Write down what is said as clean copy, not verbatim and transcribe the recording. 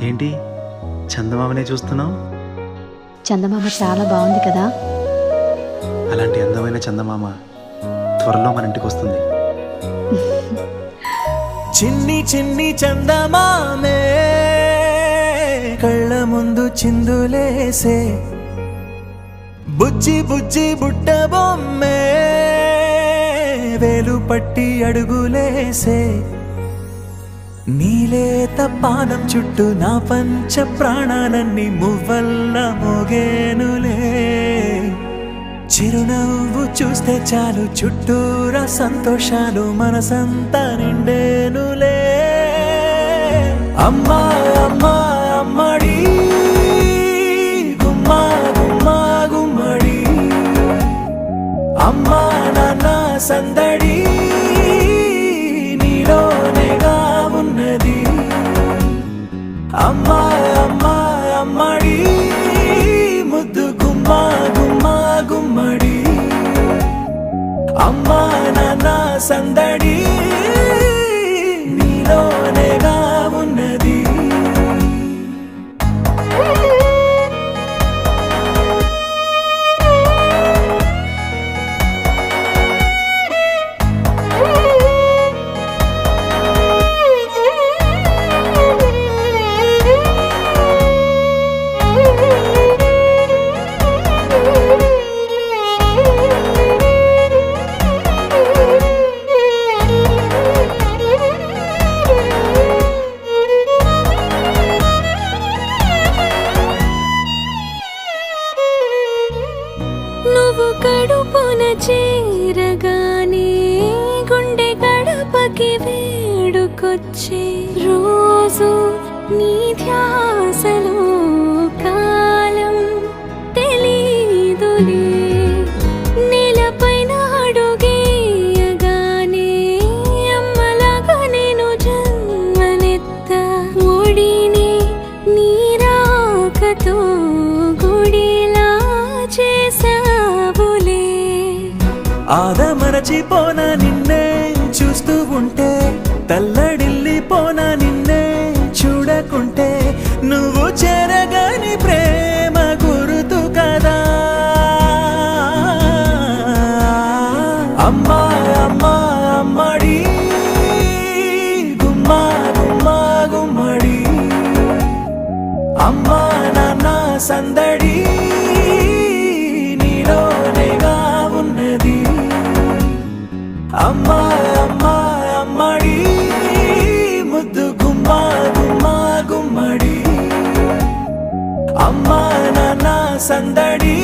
ఏంటి చందమామనే చూస్తున్నావు? చందమామ చాలా బాగుంది కదా. అలాంటి అందమైన చందమామ త్వరలో మన ఇంటికి వస్తుంది. చిన్ని చిన్ని చందమామే కళ్ళ ముందు చిందులేసే, బుజ్జి బుజ్జి బుట్ట బొమ్మే వేలు పట్టి అడుగులేసే, నీలేత పానం చుట్టూ నా పంచ ప్రాణాలన్నీ మువ్వల్ల మోగేనులే, చిరునవ్వు చూస్తే చాలు చుట్టూరా సంతోషాలు మనసంతా నిండేనులే. అమ్మా అమ్మా అమ్మడి గుమ్మా గుమ్మా గుమ్మడి, అమ్మా నాన్న సందడి నీలోనేగా ఉన్నది. అమ్మా అమ్మా అమ్మడి ముద్దు గుమ్మా గుమ్మా గుమ్మడి, అమ్మా నాన్న సందడి నీలోనేగా ఉన్నది. నువ్వు కడుపున చేరగానే గుండె గడపకి వేడుకొచ్చే, రోజు నీ ధ్యాసలో కాలం తెలీదులే, నేలపైన అడుగేయగానే అమ్మలాగా నేను జన్మనెత్త, ఒడిని నీ రాకతో గుడిలా చేసావులే. ఆదమరచిపోనా నిన్నే చూస్తూ ఉంటే, తల్లడిల్లిపోనా నిన్నే చూడకుంటే, నువ్వు చెరగని ప్రేమ గురుతు కదా. అమ్మా అమ్మా అమ్మడి గుమ్మా గుమ్మా గుమ్మడి, అమ్మా నాన్న సందడి నీలోనేగా ఉన్నది. అమ్మా అమ్మా అమ్మడి ముద్దు గుమ్మా గుమ్మా గుమ్మడి, అమ్మా నాన్న సందడి